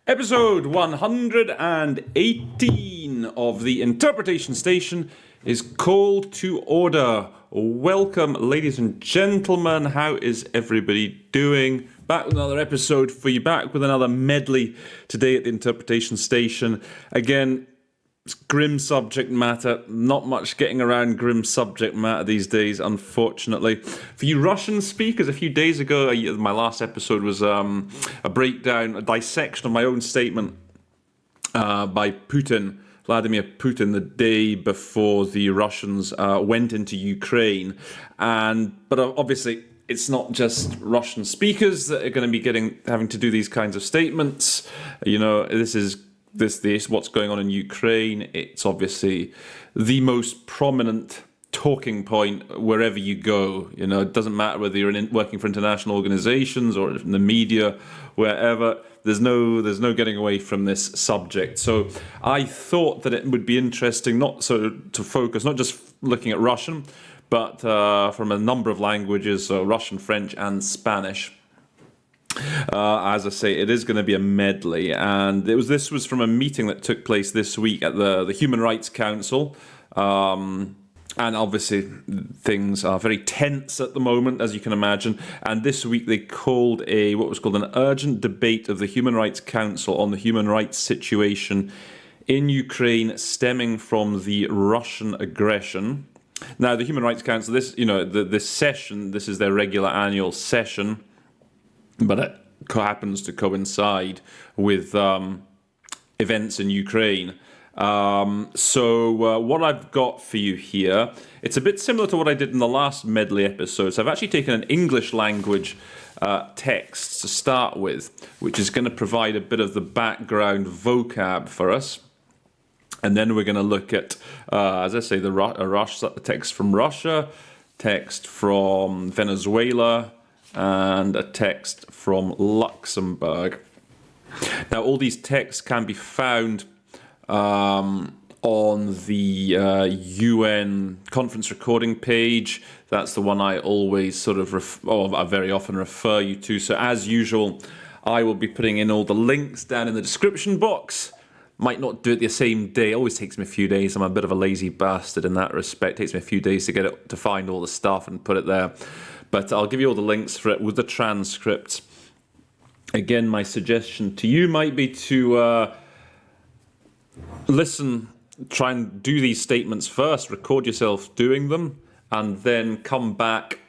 Episode 118 of the Interpretation Station is called to order. Welcome, ladies and gentlemen. How is everybody doing? Back with another episode for you, back with another medley today at the Interpretation Station. Again, it's grim subject matter. Not much getting around grim subject matter these days, unfortunately. For you Russian speakers, a few days ago, my last episode was a breakdown, a dissection of my own statement by Putin, Vladimir Putin, the day before the Russians went into Ukraine. But obviously, it's not just Russian speakers that are going to be having to do these kinds of statements. You know, this what's going on in Ukraine. It's obviously the most prominent talking point wherever you go. You know, it doesn't matter whether you're working for international organizations or in the media, wherever. There's no getting away from this subject. So I thought that it would be interesting to focus not just looking at Russian, but from a number of languages, so Russian, French, and Spanish. As I say, it is going to be a medley, and this was from a meeting that took place this week at the Human Rights Council, and obviously things are very tense at the moment, as you can imagine. And this week they called what was called an urgent debate of the Human Rights Council on the human rights situation in Ukraine stemming from the Russian aggression. Now, the Human Rights Council, this session, this is their regular annual session. But it happens to coincide with events in Ukraine. So what I've got for you here, it's a bit similar to what I did in the last medley episode. So I've actually taken an English language text to start with, which is going to provide a bit of the background vocab for us. And then we're going to look at, as I say, the text from Russia, text from Venezuela, and a text from Luxembourg. Now, all these texts can be found on the UN conference recording page. That's the one I always I very often refer you to. So, as usual, I will be putting in all the links down in the description box. Might not do it the same day. It always takes me a few days. I'm a bit of a lazy bastard in that respect. It takes me a few days to find all the stuff and put it there. But I'll give you all the links for it with the transcripts. Again, my suggestion to you might be to listen, try and do these statements first, record yourself doing them, and then come back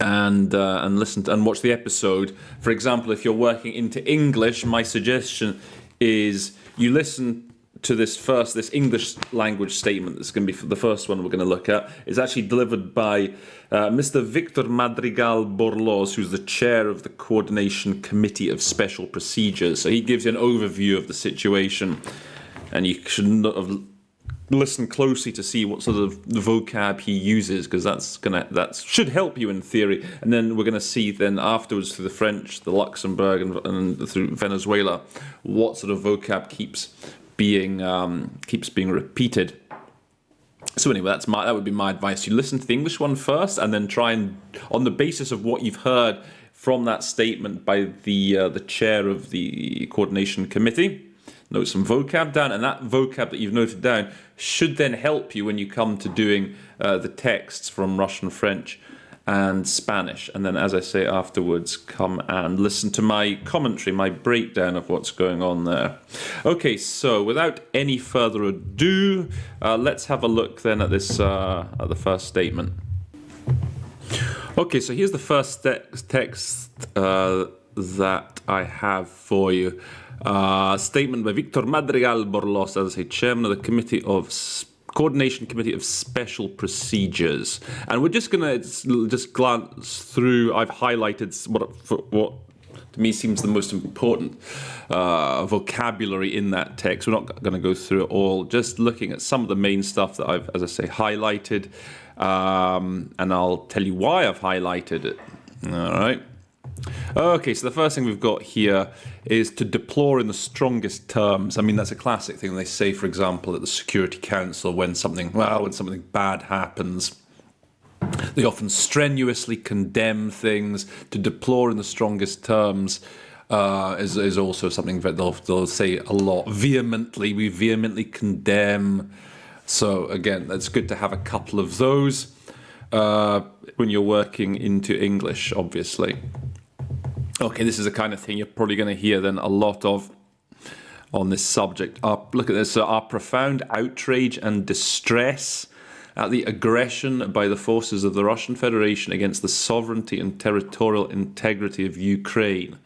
and listen and watch the episode. For example, if you're working into English, my suggestion is you listen to this English language statement. That's going to be the first one we're going to look at. It's actually delivered by Mr. Victor Madrigal-Borloz, who's the chair of the Coordination Committee of Special Procedures. So he gives you an overview of the situation, and you should listen closely to see what sort of vocab he uses, because that should help you in theory. And then we're going to see then afterwards through the French, the Luxembourg, and through Venezuela, what sort of vocab keeps being repeated. So anyway, that would be my advice. You listen to the English one first, and then try and, on the basis of what you've heard from that statement by the chair of the coordination committee, note some vocab down, and that vocab that you've noted down should then help you when you come to doing the texts from Russian, French, and Spanish. And then, as I say, afterwards, come and listen to my commentary, my breakdown of what's going on there. Okay, so without any further ado, let's have a look then at this at the first statement. Okay, so here's the first text that I have for you. Statement by Victor Madrigal-Borloz, as I say, chairman of the Coordination Committee of Special Procedures. And we're just going to glance through. I've highlighted what to me seems the most important vocabulary in that text. We're not going to go through it all, just looking at some of the main stuff that I've, as I say, highlighted. And I'll tell you why I've highlighted it. All right. Okay, so the first thing we've got here is to deplore in the strongest terms. I mean, that's a classic thing they say, for example, at the Security Council when something bad happens. They often strenuously condemn things. To deplore in the strongest terms is also something that they'll say a lot. Vehemently, we vehemently condemn. So again, that's good to have a couple of those when you're working into English, obviously. Okay, this is the kind of thing you're probably going to hear then a lot of on this subject. Look at this. So our profound outrage and distress at the aggression by the forces of the Russian Federation against the sovereignty and territorial integrity of Ukraine.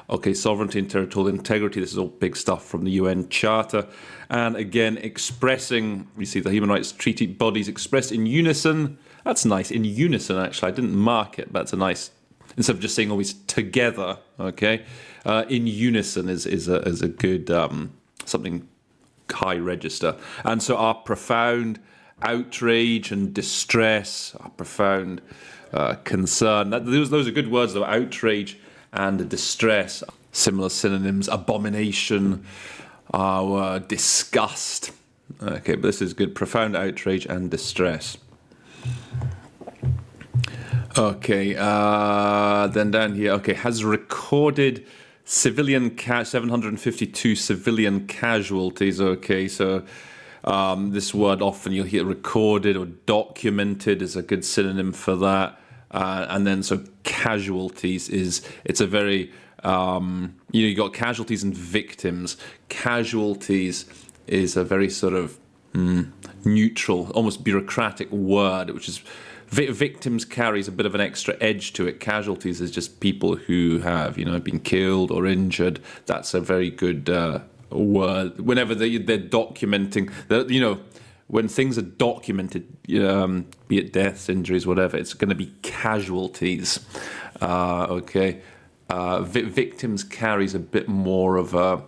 Okay, sovereignty and territorial integrity, this is all big stuff from the UN Charter. And again, expressing, you see the Human Rights Treaty bodies expressed in unison. That's nice, in unison actually. I didn't mark it, but it's a nice, instead of just saying always together, okay? In unison is a good, something high register. And so our profound outrage and distress, our profound concern. Those are good words though, outrage and distress. Similar synonyms, abomination, disgust. Okay, but this is good. Profound outrage and distress. Okay, then down here, okay, has recorded 752 civilian casualties. Okay, so this word often you'll hear recorded or documented is a good synonym for that. And then so casualties it's a very, you got casualties and victims. Casualties is a very sort of neutral, almost bureaucratic word, which is victims carries a bit of an extra edge to it. Casualties is just people who have, been killed or injured. That's a very good word. Whenever they're documenting, when things are documented, be it deaths, injuries, whatever, it's going to be casualties. Okay. Victims carries a bit more of a,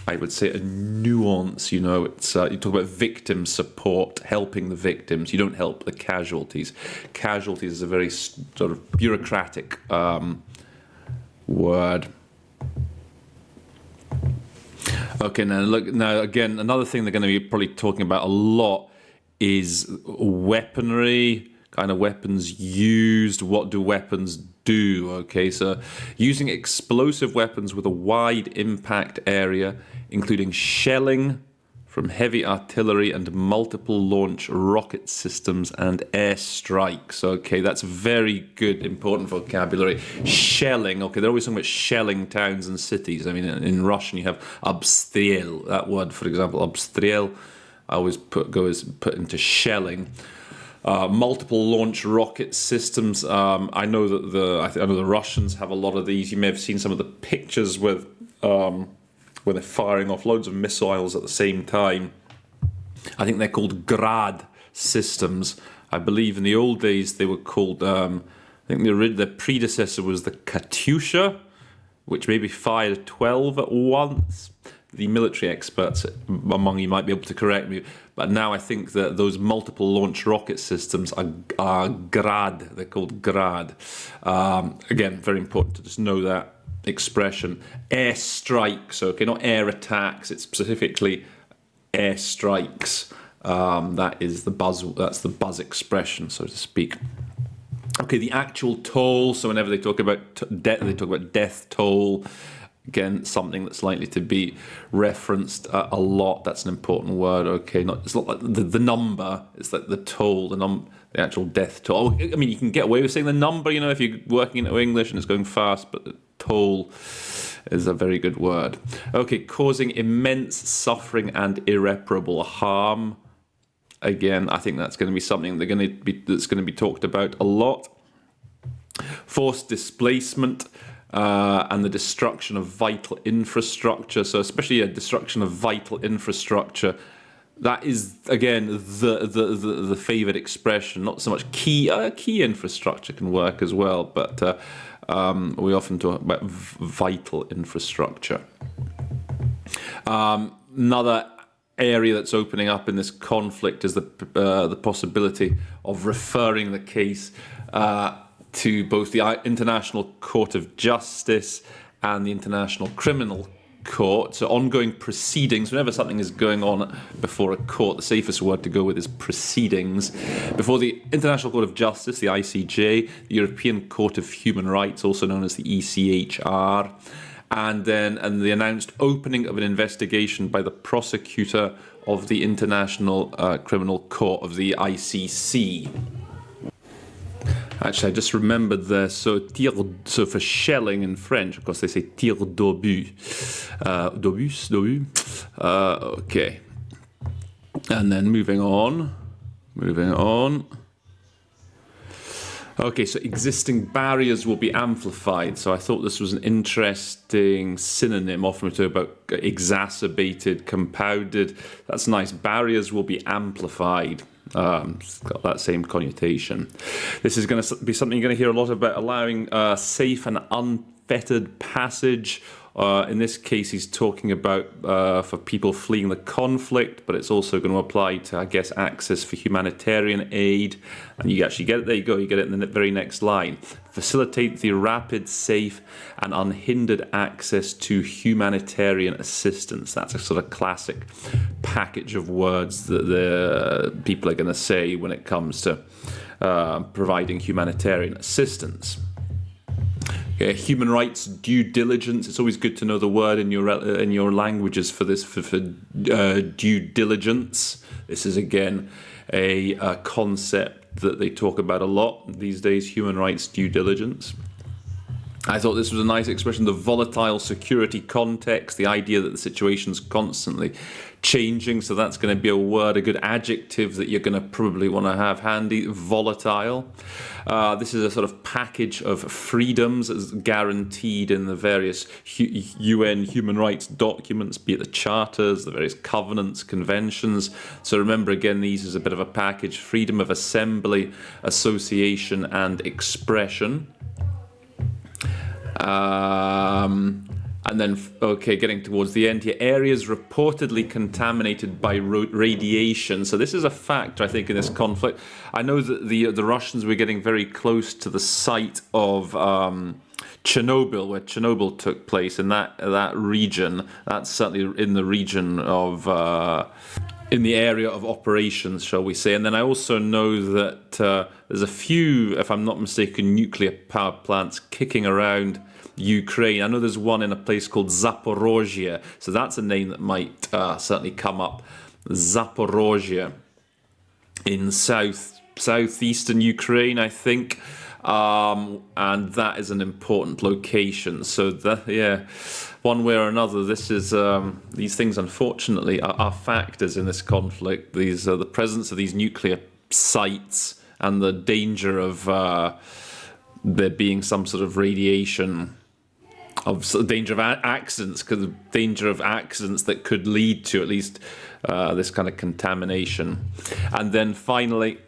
I would say, a nuance. It's you talk about victim support, helping the victims. You don't help the casualties. Casualties is a very sort of bureaucratic word. Okay, now again, another thing they're going to be probably talking about a lot is weaponry, kind of weapons used. What do weapons do? Okay, so using explosive weapons with a wide impact area, including shelling from heavy artillery and multiple launch rocket systems and air strikes. Okay, that's very good, important vocabulary. Shelling, okay, they're always talking about shelling towns and cities. I mean, in Russian you have obsтрел, that word, for example, obsтрел, I always put into shelling. Multiple launch rocket systems. I know that the Russians have a lot of these. You may have seen some of the pictures with when they're firing off loads of missiles at the same time. I think they're called Grad systems. I believe in the old days they were called. I think their predecessor was the Katyusha, which maybe fired 12 at once. The military experts among you might be able to correct me, but now I think that those multiple launch rocket systems are Grad. They're called Grad. Again, very important to just know that expression. Air strikes, okay, not air attacks. It's specifically air strikes. That is the buzz. That's the buzz expression, so to speak. Okay, the actual toll. So whenever they talk about death, they talk about death toll. Again, something that's likely to be referenced a lot. That's an important word. Okay, it's not like the number. It's like the toll, the actual death toll. I mean, you can get away with saying the number, if you're working into English and it's going fast, but the toll is a very good word. Okay, causing immense suffering and irreparable harm. Again, I think that's going to be something that's going to be talked about a lot. Forced displacement. And the destruction of vital infrastructure. So especially a destruction of vital infrastructure, that is again the favoured expression. Not so much key infrastructure can work as well, but we often talk about vital infrastructure. Another area that's opening up in this conflict is the possibility of referring the case to both the International Court of Justice and the International Criminal Court. So ongoing proceedings, whenever something is going on before a court, the safest word to go with is proceedings. Before the International Court of Justice, the ICJ, the European Court of Human Rights, also known as the ECHR, and the announced opening of an investigation by the prosecutor of the International Criminal Court of the ICC. Actually, I just remembered there. So for shelling in French, of course, they say tir d'obus. D'obus. Okay. And then moving on. Okay, so existing barriers will be amplified. So I thought this was an interesting synonym. Often we talk about exacerbated, compounded. That's nice. Barriers will be amplified. It's got that same connotation. This is going to be something you're going to hear a lot about, allowing safe and unfettered passage. In this case, he's talking about for people fleeing the conflict, but it's also going to apply to, I guess, access for humanitarian aid. And you actually get it. There you go. You get it in the very next line. Facilitate the rapid, safe, and unhindered access to humanitarian assistance. That's a sort of classic package of words that the people are going to say when it comes to providing humanitarian assistance. Human rights due diligence. It's always good to know the word in your languages for this, for due diligence. This is again a concept that they talk about a lot these days. Human rights due diligence. I thought this was a nice expression. The volatile security context, the idea that the situation's constantly changing. So that's going to be a good adjective that you're going to probably want to have handy. Volatile. This is a sort of package of freedoms as guaranteed in the various UN human rights documents, be it the charters, the various covenants, conventions. So remember, again, these is a bit of a package. Freedom of assembly, association, and expression. And then, getting towards the end here, areas reportedly contaminated by radiation. So this is a factor, I think, in this conflict. I know that the Russians were getting very close to the site of Chernobyl, where Chernobyl took place, in that region. That's certainly in the region of in the area of operations, shall we say. And then I also know that there's a few, if I'm not mistaken, nuclear power plants kicking around Ukraine. I know there's one in a place called Zaporozhye, so that's a name that might certainly come up. Zaporozhye in southeastern Ukraine, I think, and that is an important location. So one way or another, this is these things unfortunately are factors in this conflict. These the presence of these nuclear sites and the danger of there being some sort of radiation. Danger of accidents, because the danger of accidents that could lead to at least this kind of contamination. And then finally,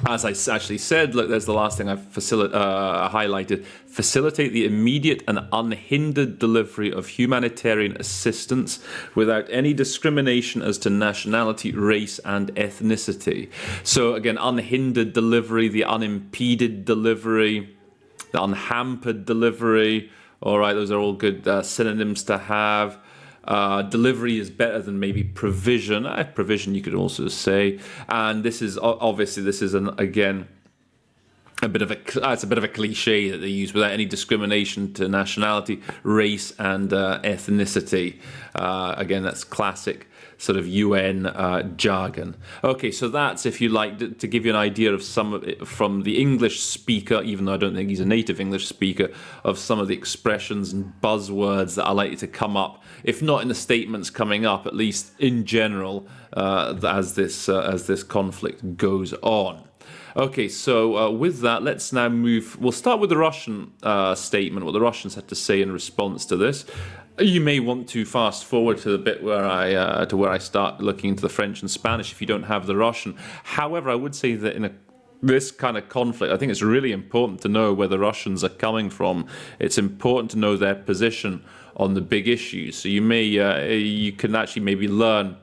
as I actually said, look, there's the last thing I've highlighted. Facilitate the immediate and unhindered delivery of humanitarian assistance without any discrimination as to nationality, race, and ethnicity. So again, unhindered delivery, the unimpeded delivery, the unhampered delivery. All right, those are all good synonyms to have. Delivery is better than maybe provision. Provision, you could also say. And this is obviously again a bit of a cliche that they use, without any discrimination to nationality, race, and ethnicity. Again, that's classic sort of UN jargon. Okay, so that's, if you like, to give you an idea of some of it from the English speaker, even though I don't think he's a native English speaker, of some of the expressions and buzzwords that are likely to come up, if not in the statements coming up, at least in general, as this conflict goes on. Okay, so with that, let's now move. We'll start with the Russian statement, what the Russians had to say in response to this. You may want to fast forward to the bit where I start looking into the French and Spanish if you don't have the Russian. However, I would say that in this kind of conflict, I think it's really important to know where the Russians are coming from. It's important to know their position on the big issues. So you can actually maybe learn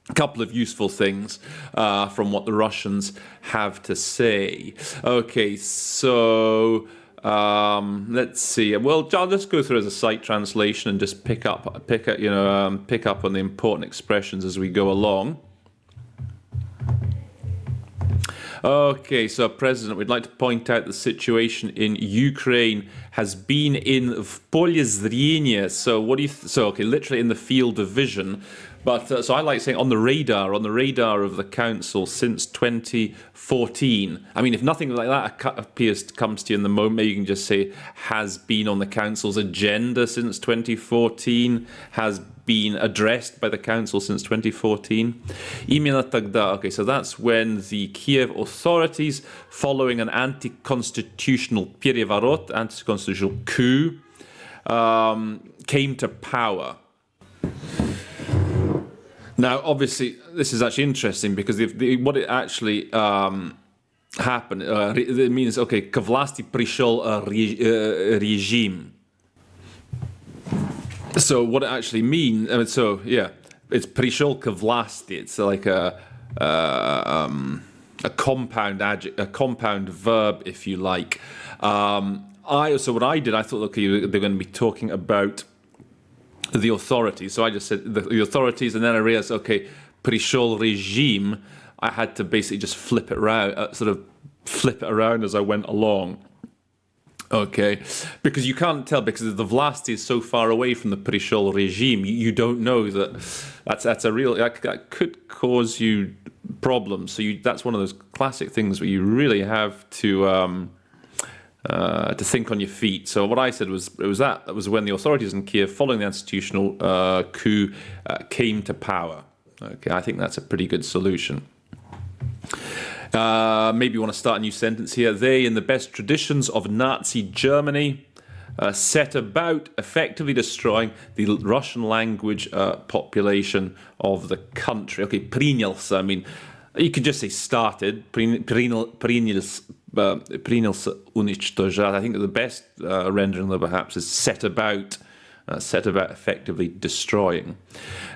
a couple of useful things from what the Russians have to say. Okay, so let's see. Well, I'll just go through as a sight translation and just pick up on the important expressions as we go along. Okay, so President, we'd like to point out the situation in Ukraine has been in в поле зрения. So what do you? Literally in the field of vision. But so I like saying on the radar of the council since 2014. I mean, if nothing like that comes to you in the moment, maybe you can just say has been on the council's agenda since 2014, has been addressed by the council since 2014. Именно тогда, okay, so that's when the Kiev authorities, following an anti-constitutional переворот, anti-constitutional coup, came to power. Now, obviously, this is actually interesting because what it actually happened, it means, okay, к власти пришел режим. So what it actually means, it's пришел к власти. It's like a compound verb, if you like. What I did, I thought, okay, they're going to be talking about the authorities. So I just said the authorities, and then I realized, okay, пришел режим. I had to basically just flip it around as I went along. Okay, because you can't tell, because the vlasti is so far away from the пришел regime. You don't know that's a real, that could cause you problems. So that's one of those classic things where you really have to think on your feet. So what I said was when the authorities in Kiev, following the institutional coup, came to power. Okay, I think that's a pretty good solution. Maybe you want to start a new sentence here. They, in the best traditions of Nazi Germany, set about effectively destroying the Russian language population of the country. Okay, принялся, I mean, you could just say started. Принялся уничтожать. I think the best rendering, though, perhaps, is set about effectively destroying.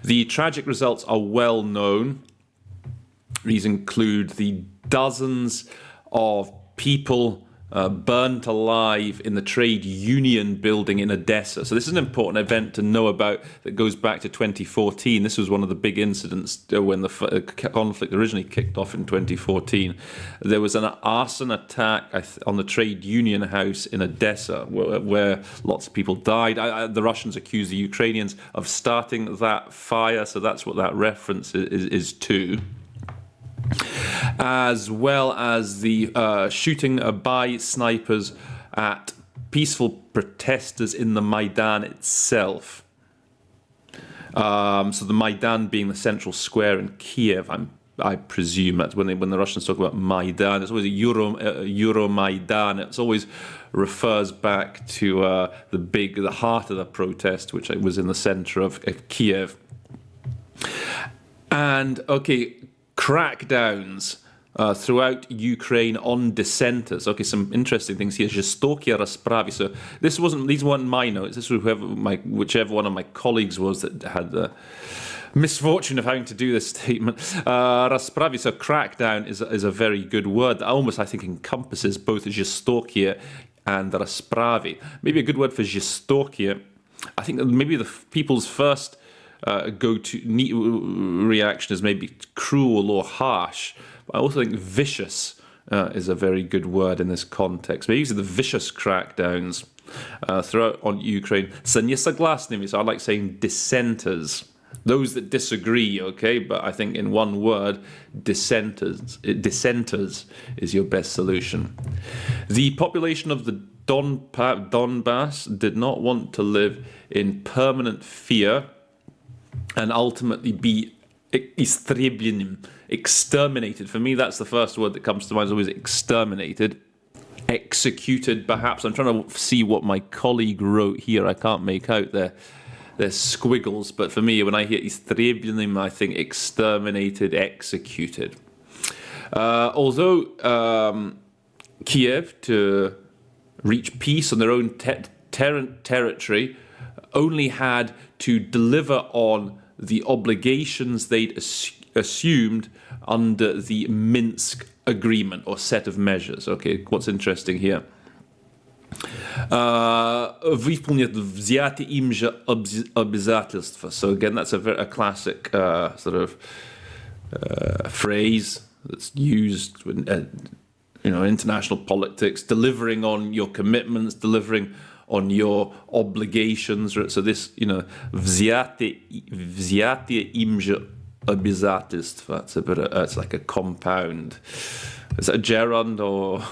The tragic results are well known. These include the dozens of people burnt alive in the trade union building in Odessa. So this is an important event to know about that goes back to 2014. This was one of the big incidents when the conflict originally kicked off in 2014. There was an arson attack on the trade union house in Odessa where lots of people died. The Russians accused the Ukrainians of starting that fire, so that's what that reference is to. As well as the shooting by snipers at peaceful protesters in the Maidan itself. So the Maidan being the central square in Kiev, I presume that's when the Russians talk about Maidan. It's always Euromaidan. It always refers back to the heart of the protest, which was in the center of Kiev. And okay, crackdowns throughout Ukraine on dissenters. Okay, some interesting things here. Жестокие расправы. So these weren't my notes. This was whichever one of my colleagues was that had the misfortune of having to do this statement. Расправы, so crackdown is a very good word that almost, I think, encompasses both жестокие and расправы. Maybe a good word for жестокие. I think maybe the people's first go-to reaction is maybe cruel or harsh. But I also think vicious is a very good word in this context. Maybe the vicious crackdowns throughout on Ukraine. So I like saying dissenters, those that disagree. Okay, but I think in one word, dissenters is your best solution. The population of the Donbass did not want to live in permanent fear and ultimately be exterminated. For me, that's the first word that comes to mind, is always exterminated. Executed, perhaps. I'm trying to see what my colleague wrote here. I can't make out their squiggles, but for me, when I hear истребленным, I think exterminated, executed. Although Kiev, to reach peace on their own territory, only had to deliver on the obligations they'd assumed under the Minsk agreement or set of measures. Okay, what's interesting here? Выполнить взятые им же обязательства. So again, that's a classic sort of phrase. that's used in international politics, delivering on your commitments, delivering on your obligations. Right? So this, взятие им же обязательства. It's like a compound. Is it a gerund or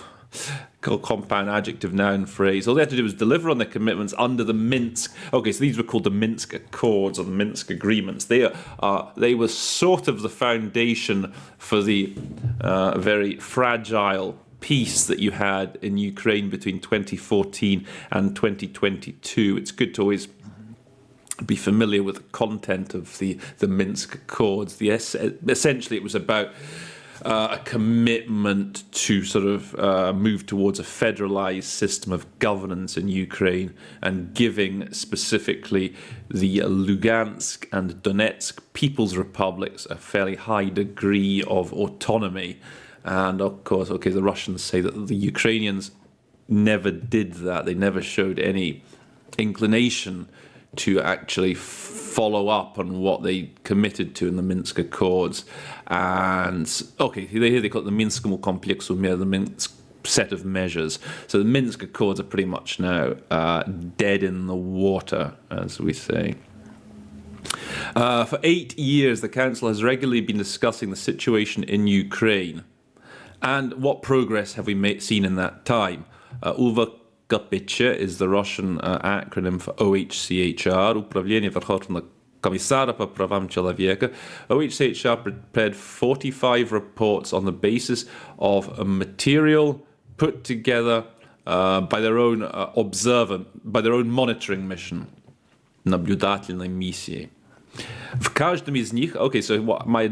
compound adjective noun phrase? All they had to do was deliver on their commitments under the Minsk. Okay, so these were called the Minsk Accords or the Minsk Agreements. They were sort of the foundation for the very fragile peace that you had in Ukraine between 2014 and 2022. It's good to always be familiar with the content of the Minsk Accords. Essentially, it was about a commitment to sort of move towards a federalized system of governance in Ukraine and giving specifically the Lugansk and Donetsk People's Republics a fairly high degree of autonomy. And of course, the Russians say that the Ukrainians never did that. They never showed any inclination to actually follow up on what they committed to in the Minsk Accords. And, they call it the Minskому komplексу мер, the Minsk set of measures. So the Minsk Accords are pretty much now dead in the water, as we say. For 8 years, the Council has regularly been discussing the situation in Ukraine. And what progress have we seen in that time? UVKPC is the Russian acronym for OHCHR, Управление Верховного Комиссара по правам человека. OHCHR prepared 45 reports on the basis of a material put together by their own by their own monitoring mission, наблюдательной миссией. В каждом из них, so my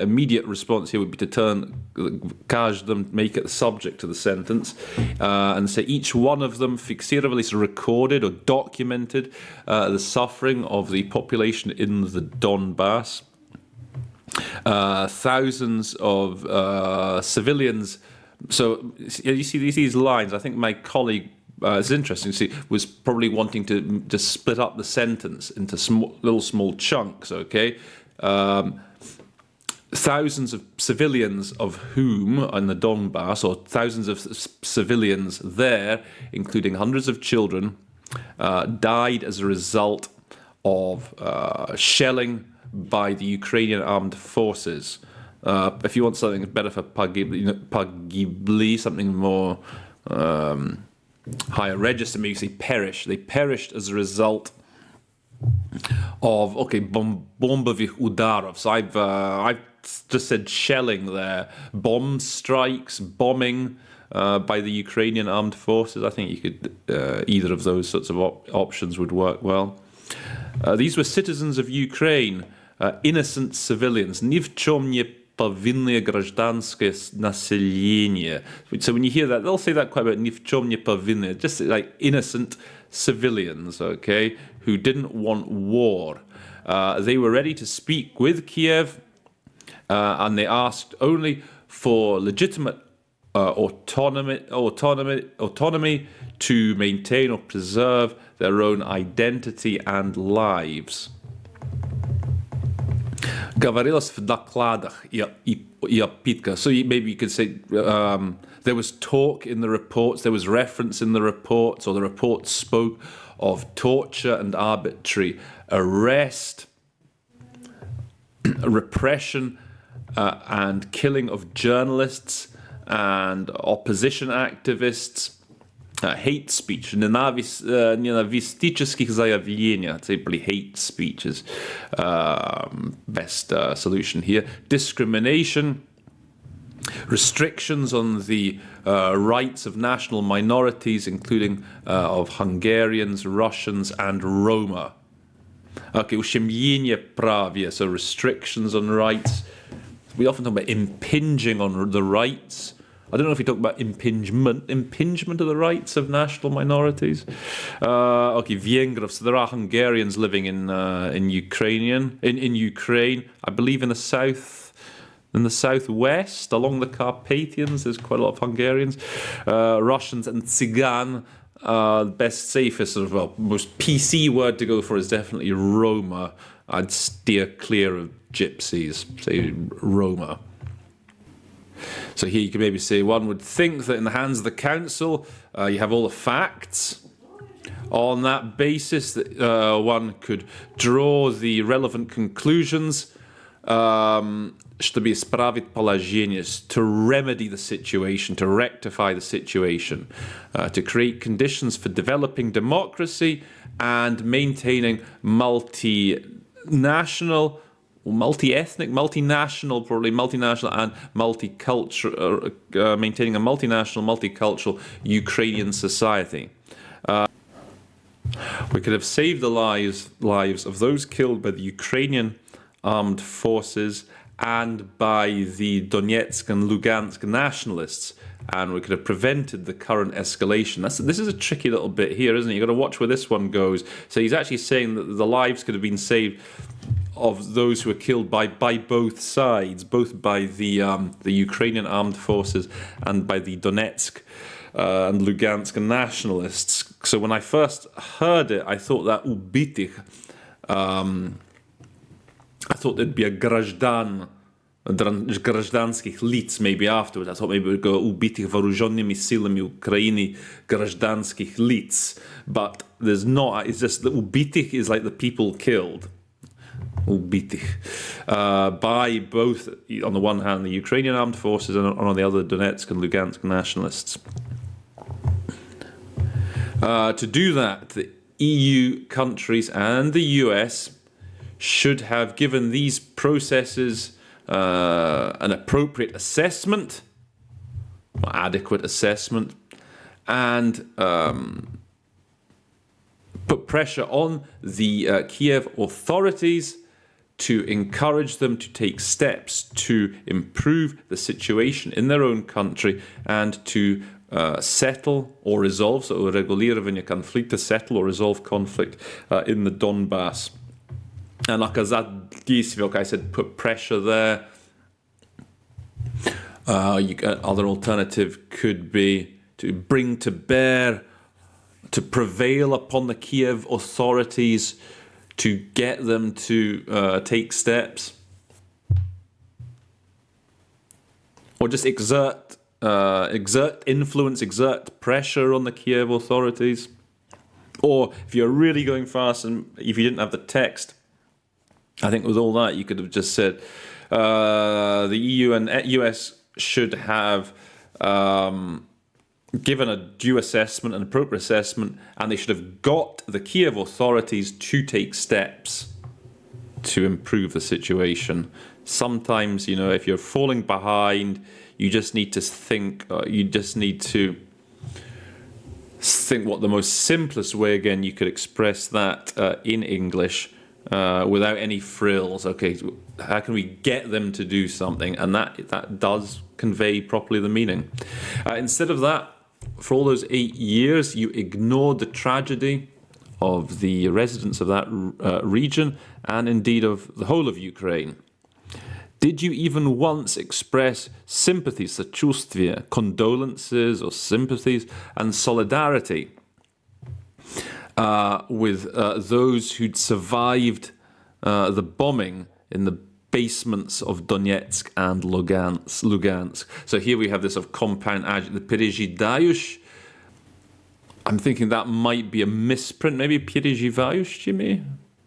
immediate response here would be to turn каждым, make it the subject of the sentence, and say each one of them фиксировали, recorded or documented the suffering of the population in the Donbass. Thousands of civilians. So you see these lines. I think my colleague. It's interesting to see, was probably wanting to just split up the sentence into little small chunks, thousands of civilians of whom in the Donbass, or thousands of civilians there, including hundreds of children, died as a result of shelling by the Ukrainian armed forces. If you want something better for pogibli, something more higher register, maybe say perish. They perished as a result of bombových udarov. So I've just said shelling there. Bomb strikes, bombing by the Ukrainian armed forces. I think you could either of those sorts of options would work well. These were citizens of Ukraine, innocent civilians. Ни в чем не повинное гражданское население. So when you hear that, they'll say that quite a bit. Ни в чем не повинное, just like innocent civilians, who didn't want war. They were ready to speak with Kiev, and they asked only for legitimate autonomy to maintain or preserve their own identity and lives. Говорилось в докладах и опитках. So maybe you could say there was talk in the reports, there was reference in the reports, or the reports spoke of torture and arbitrary arrest, repression and killing of journalists and opposition activists, hate speech, ненавистических заявлений, I'd say probably hate speech is best solution here. Discrimination, restrictions on the rights of national minorities, including of Hungarians, Russians, and Roma. Ущемление прав, so restrictions on rights. We often talk about impinging on the rights. I don't know if we talk about impingement of the rights of national minorities. Vengrov. So there are Hungarians living in Ukraine. I believe in the southwest, along the Carpathians. There's quite a lot of Hungarians, Russians, and Tsigan. Safest most PC word to go for is definitely Roma. I'd steer clear of gypsies. Say Roma. So here you can maybe say one would think that in the hands of the council, you have all the facts. On that basis, that one could draw the relevant conclusions, чтобы исправить положение, to remedy the situation, to rectify the situation, to create conditions for developing democracy and maintaining multinational, multi-ethnic, multinational, probably multinational and multicultural, maintaining a multinational, multicultural Ukrainian society. We could have saved the lives of those killed by the Ukrainian armed forces and by the Donetsk and Lugansk nationalists, and we could have prevented the current escalation. This is a tricky little bit here, isn't it? You've got to watch where this one goes. So he's actually saying that the lives could have been saved of those who were killed by both sides, both by the Ukrainian armed forces and by the Donetsk and Lugansk nationalists. So when I first heard it, I thought that ubitych, I thought there'd be a гражданских лиц maybe afterwards. I thought maybe it would go убитых вооруженными силами Украины гражданских лиц. But there's not. It's just the убитых is like the people killed. Убитых. By both, on the one hand, the Ukrainian armed forces and on the other, Donetsk and Lugansk nationalists. To do that, the EU countries and the US should have given these processes an appropriate assessment, adequate assessment, and put pressure on the Kiev authorities to encourage them to take steps to improve the situation in their own country and to settle or resolve, so урегулирование конфликта, settle or resolve conflict in the Donbass. And наказать действия, like I said, put pressure there. Other alternative could be to bring to bear, to prevail upon the Kiev authorities, to get them to take steps, or just exert influence, exert pressure on the Kiev authorities. Or if you're really going fast and if you didn't have the text, I think with all that you could have just said the EU and US should have given a due assessment, an appropriate assessment, and they should have got the Kiev authorities to take steps to improve the situation. Sometimes, you know, if you're falling behind, you just need to think, what the most simplest way, again, you could express that in English without any frills. Okay, how can we get them to do something? And that does convey properly the meaning. Instead of that, for all those 8 years, you ignored the tragedy of the residents of that region and indeed of the whole of Ukraine. Did you even once express sympathy, сочувствие, condolences or sympathies and solidarity with those who'd survived the bombing in the basements of Donetsk and Lugansk? So here we have this of compound adjective, пережидаешь. I'm thinking that might be a misprint, maybe переживающими.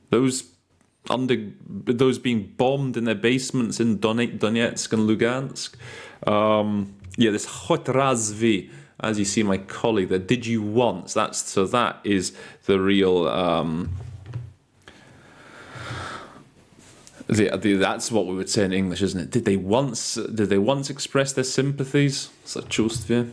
Those being bombed in their basements in Donetsk and Lugansk. This хоть разве, as you see my colleague there, did you once? That is the real. That's what we would say in English, isn't it? Did they once express their sympathies? Сочувствие.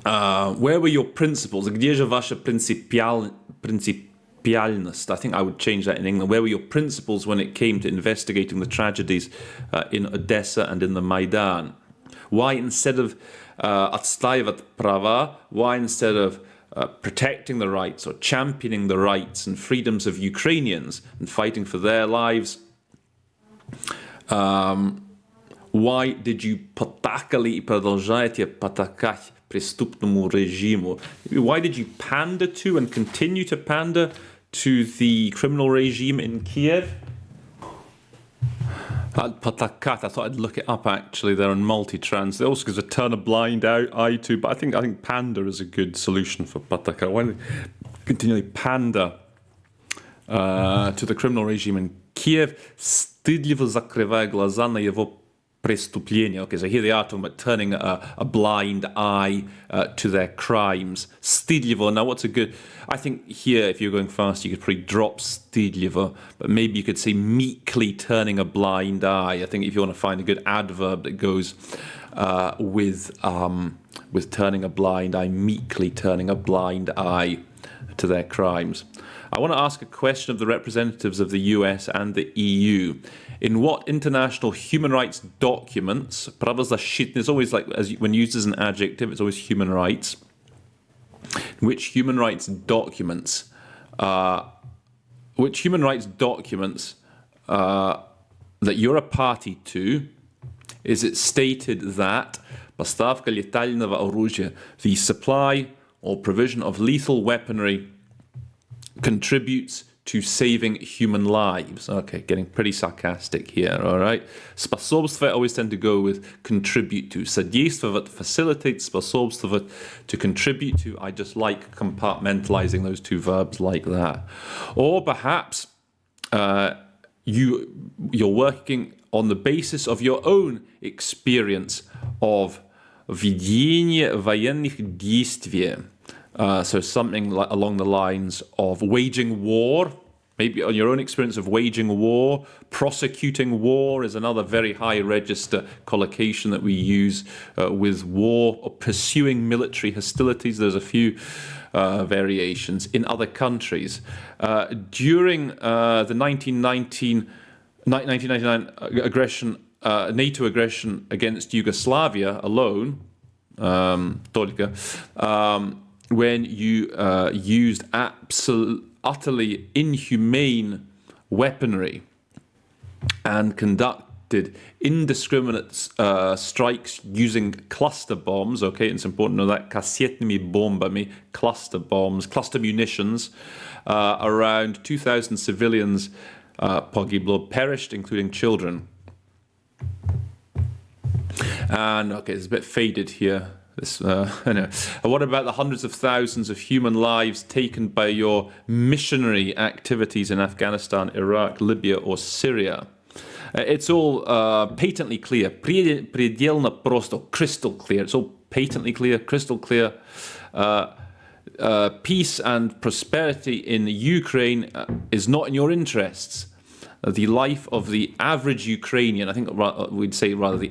Where were your principles? Где же ваша принципиальность? I think I would change that in England. Where were your principles when it came to investigating the tragedies in Odessa and in the Maidan? Why instead of отстаивать права, why instead of protecting the rights or championing the rights and freedoms of Ukrainians and fighting for their lives, why did you потакали и продолжаете потакать преступному режиму? Why did you pander to and continue to pander to the criminal regime in Kiev? Patakat, I thought I'd look it up actually. They're on multi-trans. It also gives a turn a blind eye to, but I think panda is a good solution for patakat. Why don't they continually pander to the criminal regime in Kiev, стыдливо закрывая глаза на его преступления. Okay, so here they are talking about turning a blind eye to their crimes. Стыдливо. Now, what's a good... I think here, if you're going fast, you could probably drop стыдливо, but maybe you could say meekly turning a blind eye. I think if you want to find a good adverb that goes with turning a blind eye, meekly turning a blind eye to their crimes. I want to ask a question of the representatives of the US and the EU. In what international human rights documents, правозащитные, it's always like, when used as an adjective, it's always human rights. Which human rights documents that you're a party to, is it stated that поставка летального оружия, the supply or provision of lethal weaponry, contributes to saving human lives? Okay, getting pretty sarcastic here, all right? Способствовать, I always tend to go with contribute to. Содействовать, facilitate, способствовать, to contribute to. I just like compartmentalizing those two verbs like that. Or perhaps you're working on the basis of your own experience of ведение военных действий. So something along the lines of waging war, maybe on your own experience of waging war. Prosecuting war is another very high register collocation that we use with war, or pursuing military hostilities. There's a few variations in other countries. During the 1999 aggression, NATO aggression against Yugoslavia alone, when you used utterly inhumane weaponry and conducted indiscriminate strikes using cluster bombs, okay, it's important to know that, кассетными бомбами, cluster bombs, cluster munitions, around 2,000 civilians perished, including children. And, okay, it's a bit faded here. Anyway. What about the hundreds of thousands of human lives taken by your missionary activities in Afghanistan, Iraq, Libya, or Syria? It's all patently clear. Предельно просто, crystal clear. It's all patently clear, crystal clear. Peace and prosperity in Ukraine is not in your interests. The life of the average Ukrainian, I think we'd say rather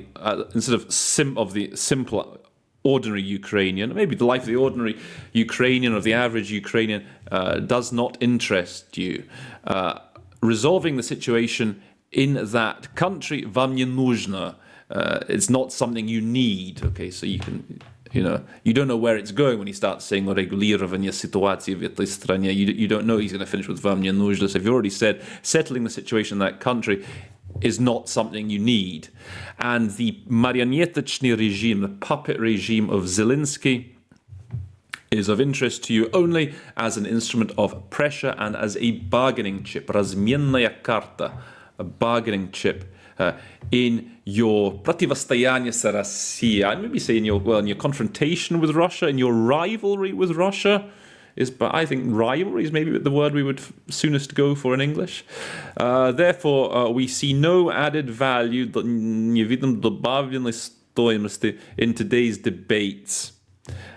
instead of the simple ordinary Ukrainian, maybe the life of the ordinary Ukrainian or the average Ukrainian does not interest you. Resolving the situation in that country, вам не нужно. It's not something you need. Okay, so you can, you don't know where it's going when he starts saying регулирование ситуации в этой стране. You don't know he's going to finish with вам не нужно. So if you already said settling the situation in that country is not something you need. And the marionetочный regime, the puppet regime of Zelensky, is of interest to you only as an instrument of pressure and as a bargaining chip, разменная карта, a bargaining chip in your противостояние с Россией. I'd maybe say in your confrontation with Russia, in your rivalry with Russia. But I think rivalry is maybe the word we would soonest go for in English. Therefore, we see no added value, не видим добавленной стоимости in today's debates.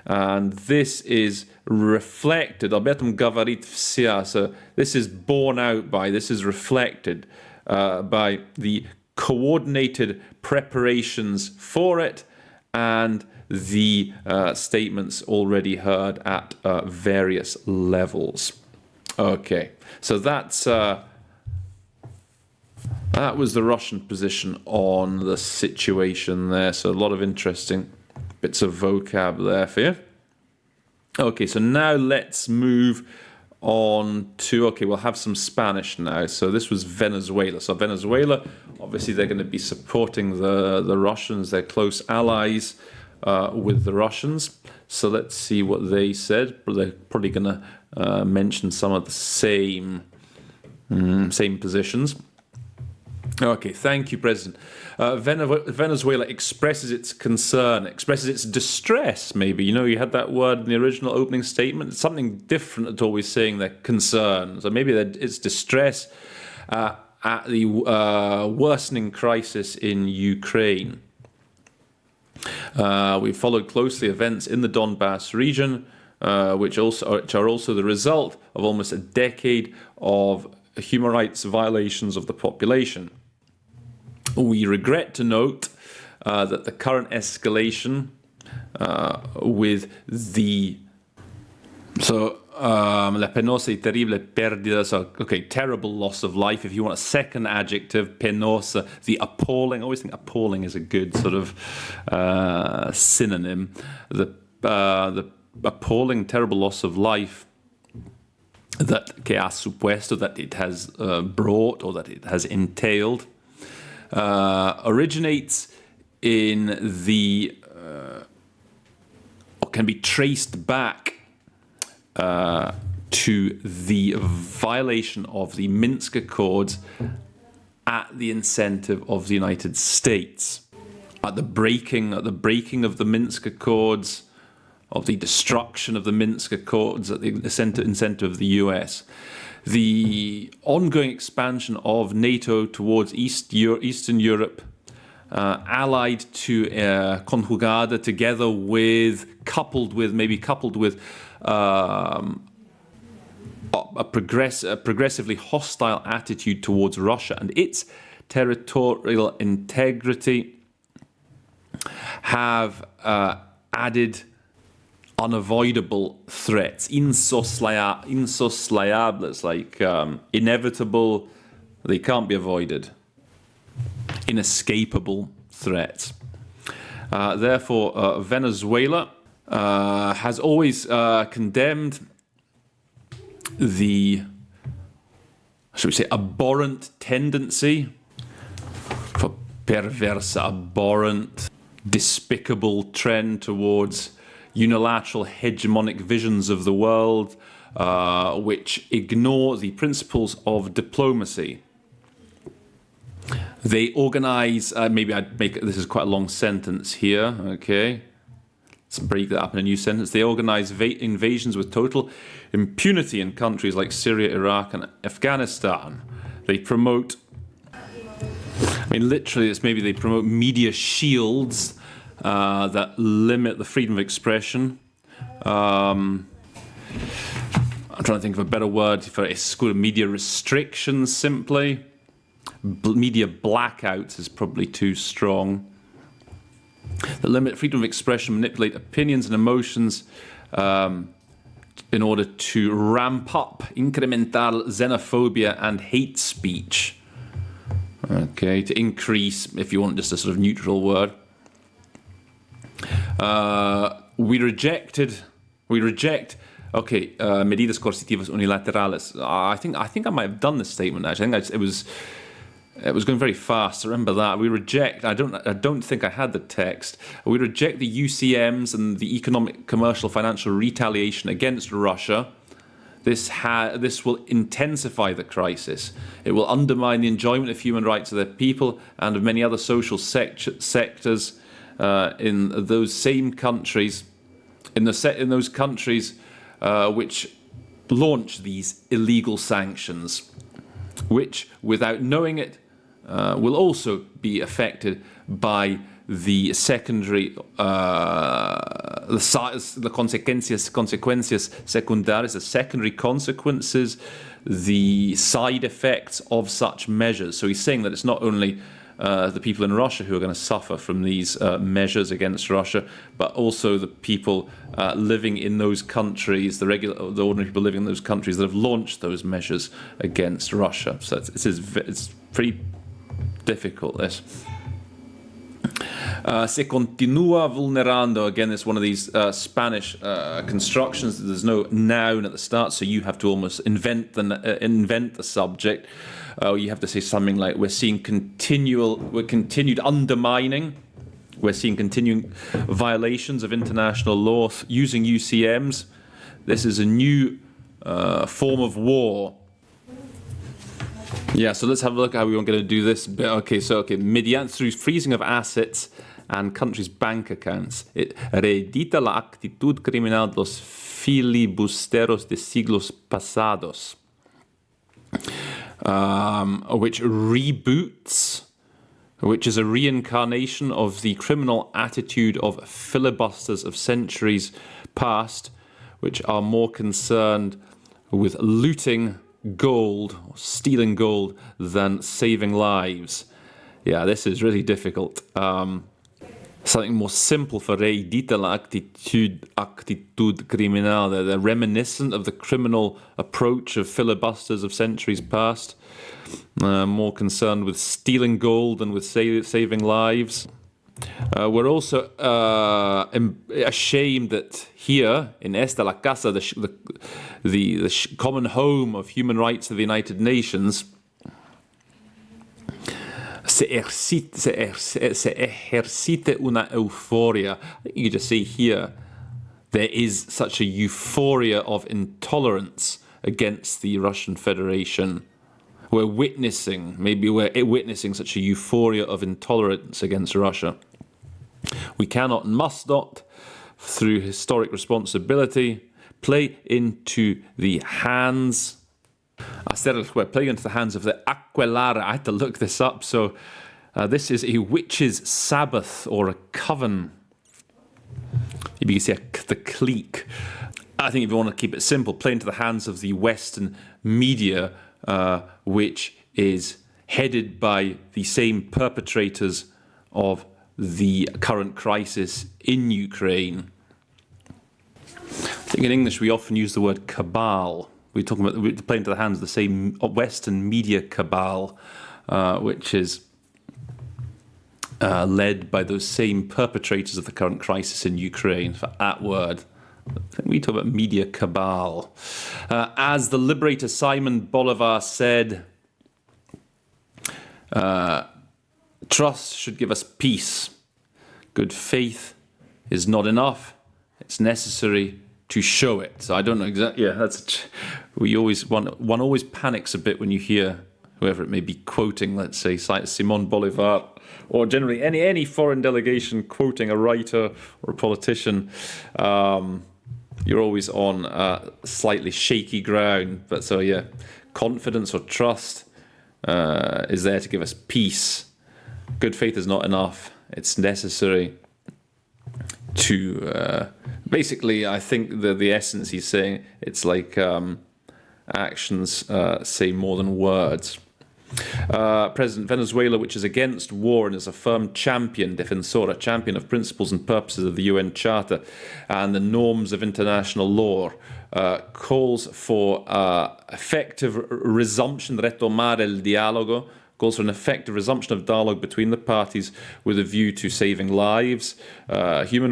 And this is reflected, об этом говорит вся, so this is borne out by, this is reflected by the coordinated preparations for it and the statements already heard at various levels. Okay, so that was the Russian position on the situation there. So a lot of interesting bits of vocab there for you. Okay, so now let's move on to, we'll have some Spanish now. So this was Venezuela. So Venezuela, obviously they're going to be supporting the Russians, they're close allies with the Russians. So let's see what they said. They're probably going to mention some of the same positions. Okay, thank you, President. Venezuela expresses its concern, expresses its distress, maybe. You know, you had that word in the original opening statement. It's something different at always saying their concern. So maybe it's distress at the worsening crisis in Ukraine. We followed closely events in the Donbass region, which are also the result of almost a decade of human rights violations of the population. We regret to note that the current escalation with the la penosa y terrible pérdida, so okay, terrible loss of life. If you want a second adjective, penosa, the appalling. I always think appalling is a good sort of synonym. The appalling, terrible loss of life that que ha supuesto, that it has brought or that it has entailed, originates in the or can be traced back to the violation of the Minsk Accords at the incentive of the United States, at the breaking of the Minsk Accords, of the destruction of the Minsk Accords at the incentive of the US. The ongoing expansion of NATO towards Eastern Europe, allied to conjugada, together with, coupled with a progressively hostile attitude towards Russia and its territorial integrity, have added unavoidable threats, insoslayables, like inevitable, they can't be avoided, inescapable threats. Therefore, Venezuela has always condemned the, should we say, abhorrent tendency for perversa, abhorrent, despicable trend towards unilateral hegemonic visions of the world, which ignore the principles of diplomacy. They organize, maybe I'd make, this is quite a long sentence here, okay. Let's break that up in a new sentence. They organize invasions with total impunity in countries like Syria, Iraq, and Afghanistan. They promote, I mean, literally, it's maybe they promote media shields that limit the freedom of expression. I'm trying to think of a better word for it. It's called media restrictions, simply. Media blackouts is probably too strong. That limit freedom of expression, manipulate opinions and emotions in order to ramp up incremental xenophobia and hate speech. Okay, to increase, if you want just a sort of neutral word. We reject medidas coercitivas unilaterales. I think I might have done this statement actually. I think it was going very fast. I remember that. We reject, I don't think I had the text. We reject the UCMs and the economic, commercial, financial retaliation against Russia. This will intensify the crisis. It will undermine the enjoyment of human rights of their people and of many other social sectors in those same countries, in those countries which launch these illegal sanctions, which, without knowing it, will also be affected by the secondary, the consecuencias secundarias, the secondary consequences, the side effects of such measures. So he's saying that it's not only the people in Russia who are going to suffer from these measures against Russia, but also the people living in those countries, the ordinary people living in those countries that have launched those measures against Russia. So it's pretty difficult, this. Se continúa vulnerando. Again, it's one of these Spanish constructions. There's no noun at the start, so you have to almost invent the subject. You have to say something like, we're seeing continued undermining. We're seeing continuing violations of international law using UCMs. This is a new form of war. Yeah, so let's have a look at how we're going to do this bit. Okay, through freezing of assets and countries' bank accounts. Reedita la actitud criminal de los filibusteros de siglos pasados. Which reboots, which is a reincarnation of the criminal attitude of filibusters of centuries past, which are more concerned with looting gold, or stealing gold, than saving lives. Yeah, this is really difficult. Something more simple for reedita la actitud criminal. They're reminiscent of the criminal approach of filibusters of centuries past. More concerned with stealing gold than with saving lives. We're also ashamed that here in esta la casa, the common home of human rights of the United Nations, se ejercite una euforia. I think you could just say here, there is such a euphoria of intolerance against the Russian Federation. We're witnessing such a euphoria of intolerance against Russia. We cannot and must not, through historic responsibility, play into the hands of the Aquelarre. I had to look this up. So this is a witch's sabbath or a coven. Maybe you can say the clique. I think if you want to keep it simple, play into the hands of the Western media, which is headed by the same perpetrators of the current crisis in Ukraine. I think in English we often use the word cabal. We're playing into the hands of the same Western media cabal, which is led by those same perpetrators of the current crisis in Ukraine. For that word, I think we talk about media cabal. As the liberator Simon Bolivar said, trust should give us peace. Good faith is not enough. It's necessary to show it. So I don't know exactly. Yeah, one always panics a bit when you hear whoever it may be quoting, let's say Simon Bolivar, or generally any foreign delegation quoting a writer or a politician. You're always on slightly shaky ground. But so yeah, confidence or trust is there to give us peace. Good faith is not enough. It's necessary to basically, I think the essence he's saying, it's like actions say more than words. President Venezuela, which is against war and is a firm champion, defensor, a champion of principles and purposes of the UN Charter and the norms of international law, calls for effective resumption, retomar el diálogo, calls for an effective resumption of dialogue between the parties with a view to saving lives, the human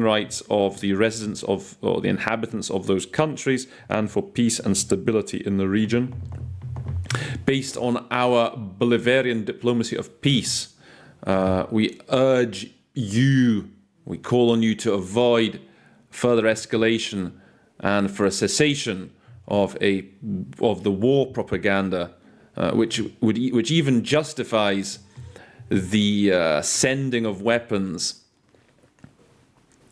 rights of the residents or the inhabitants of those countries, and for peace and stability in the region. Based on our Bolivarian diplomacy of peace, we call on you to avoid further escalation and for a cessation of the war propaganda, which even justifies the sending of weapons,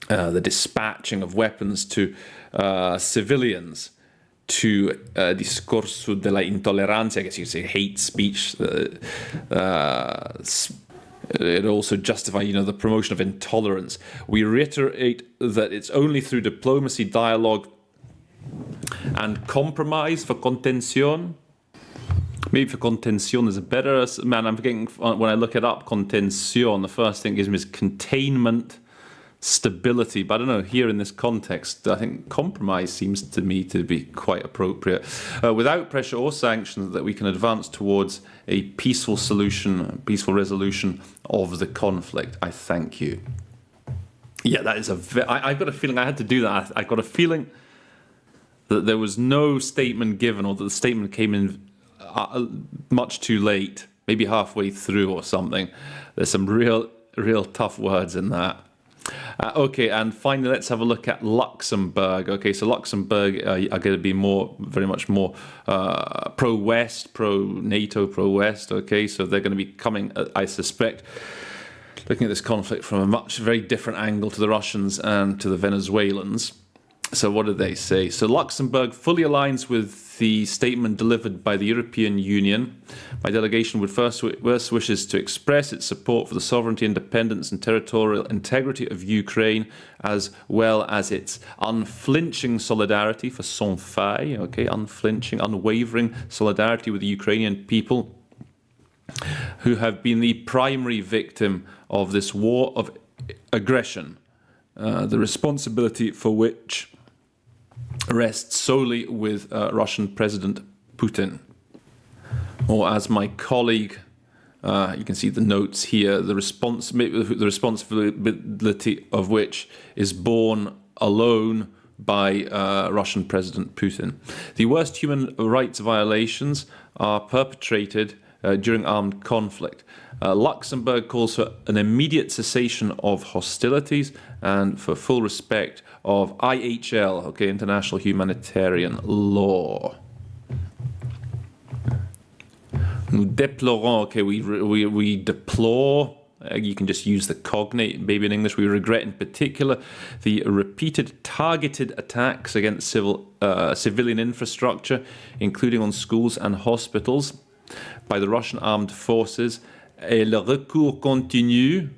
the dispatching of weapons to civilians, to discorso della intolerancia, I guess you could say hate speech. It also justifies, the promotion of intolerance. We reiterate that it's only through diplomacy, dialogue, and compromise for contención. Maybe for contención is a better. Man, I'm forgetting when I look it up. Contención. The first thing is containment, stability. But I don't know. Here in this context, I think compromise seems to me to be quite appropriate. Without pressure or sanctions, that we can advance towards a peaceful solution, a peaceful resolution of the conflict. I thank you. Yeah, that is I've got a feeling I had to do that. I got a feeling that there was no statement given, or that the statement came in much too late, maybe halfway through or something. There's some real tough words in that. Okay, and finally, let's have a look at Luxembourg. Okay, so Luxembourg are going to be very much more pro-West, pro-NATO, pro-West. Okay, so they're going to be coming, I suspect, looking at this conflict from a very different angle to the Russians and to the Venezuelans. So what did they say? So Luxembourg fully aligns with the statement delivered by the European Union. My delegation would first wishes to express its support for the sovereignty, independence and territorial integrity of Ukraine, as well as its unflinching solidarity for sans faille, okay, unflinching, unwavering solidarity with the Ukrainian people, who have been the primary victim of this war of aggression, the responsibility for which rests solely with Russian President Putin. Or as my colleague, you can see the notes here, the responsibility of which is borne alone by Russian President Putin. The worst human rights violations are perpetrated during armed conflict. Luxembourg calls for an immediate cessation of hostilities and for full respect of IHL, okay, international humanitarian law. Nous déplorons, okay, we deplore, you can just use the cognate, maybe in English, we regret in particular the repeated targeted attacks against civilian infrastructure, including on schools and hospitals, by the Russian armed forces, et le recours continu,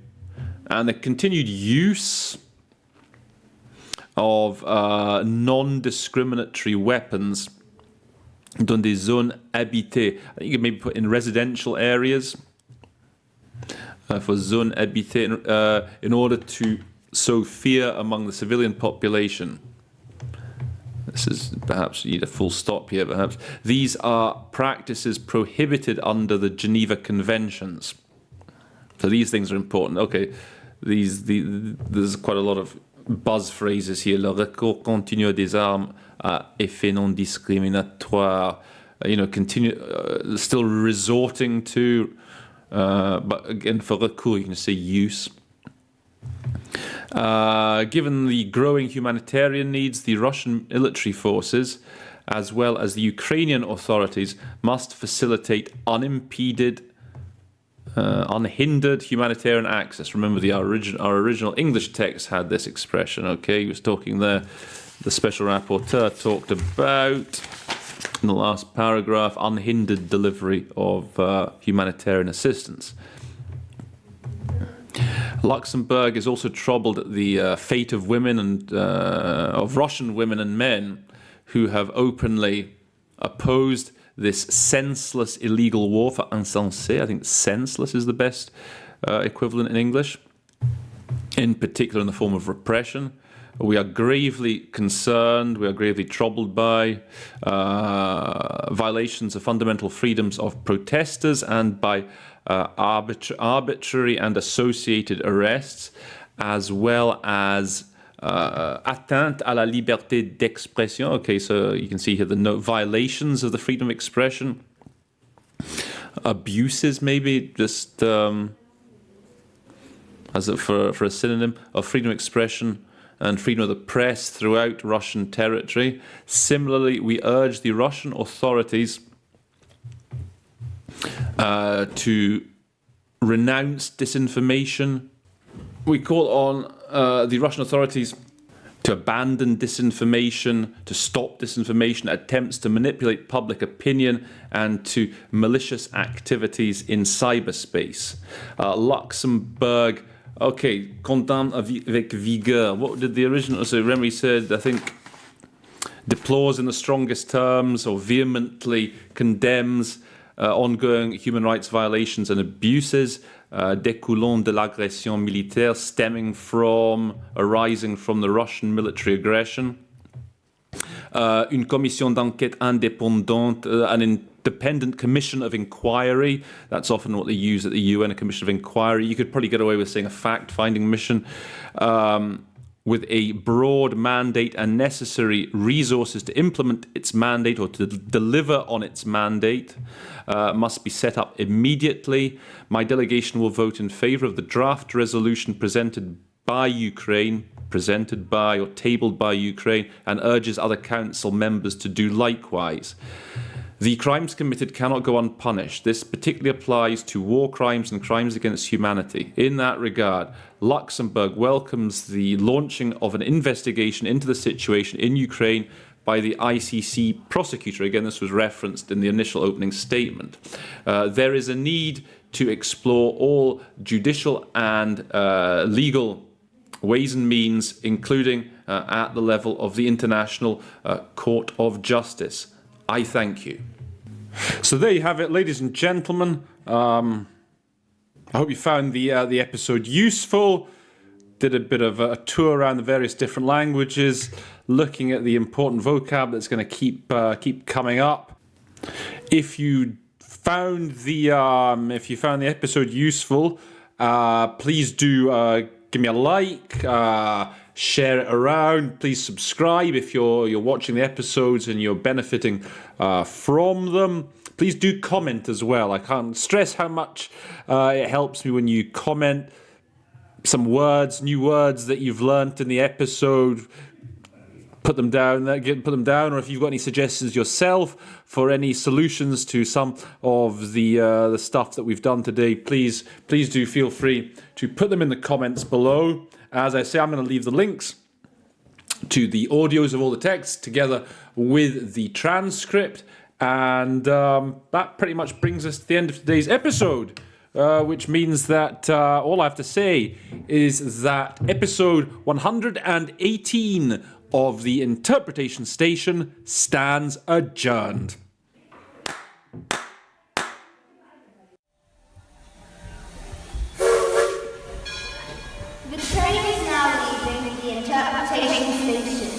and the continued use of non-discriminatory weapons dans des zones habitées. I think you could maybe put in residential areas for zone habitée in order to sow fear among the civilian population. This is perhaps, you need a full stop here, perhaps. These are practices prohibited under the Geneva Conventions. So these things are important. Okay, there's quite a lot of buzz phrases here. Le recours continu des armes à effet non discriminatoire. Still resorting to, but again, for recours, you can say use. Given the growing humanitarian needs, the Russian military forces, as well as the Ukrainian authorities, must facilitate unimpeded, unhindered humanitarian access. Remember, our original English text had this expression, okay? He was talking there, the Special Rapporteur talked about, in the last paragraph, unhindered delivery of humanitarian assistance. Luxembourg is also troubled at the fate of women and of Russian women and men who have openly opposed this senseless illegal warfare, insensé. I think senseless is the best equivalent in English, in particular in the form of repression. We are gravely concerned, we are gravely troubled by violations of fundamental freedoms of protesters and by arbitrary and associated arrests, as well as atteinte à la liberté d'expression. Okay, so you can see here the violations of the freedom of expression, abuses maybe, just as for a synonym of freedom of expression and freedom of the press throughout Russian territory. Similarly, we urge the Russian authorities to renounce disinformation. We call on the Russian authorities to abandon disinformation, to stop disinformation, attempts to manipulate public opinion, and to malicious activities in cyberspace. Luxembourg, okay, condamne avec vigueur. What did the original, so Remy said, I think, deplores in the strongest terms or vehemently condemns ongoing human rights violations and abuses découlant de l'agression militaire, arising from the Russian military aggression. Une commission d'enquête indépendante, an independent commission of inquiry. That's often what they use at the UN, a commission of inquiry. You could probably get away with saying a fact-finding mission. With a broad mandate and necessary resources to implement its mandate or to deliver on its mandate, must be set up immediately. My delegation will vote in favour of the draft resolution presented by Ukraine, presented by or tabled by Ukraine, and urges other council members to do likewise. The crimes committed cannot go unpunished. This particularly applies to war crimes and crimes against humanity. In that regard, Luxembourg welcomes the launching of an investigation into the situation in Ukraine by the ICC prosecutor. Again, this was referenced in the initial opening statement. There is a need to explore all judicial and legal ways and means, including at the level of the International Court of Justice. I thank you. So there you have it, ladies and gentlemen. I hope you found the episode useful. Did a bit of a tour around the various different languages, looking at the important vocab that's going to keep coming up. If you found the episode useful, please do give me a like. Share it around. Please subscribe if you're watching the episodes and you're benefiting from them. Please do comment as well. I can't stress how much it helps me when you comment some words, new words that you've learnt in the episode. Put them down. Or if you've got any suggestions yourself for any solutions to some of the stuff that we've done today, please do feel free to put them in the comments below. As I say, I'm going to leave the links to the audios of all the texts together with the transcript. And that pretty much brings us to the end of today's episode, which means that all I have to say is that episode 118 of the Interpretation Station stands adjourned. The train is now leaving the Interpretation Station.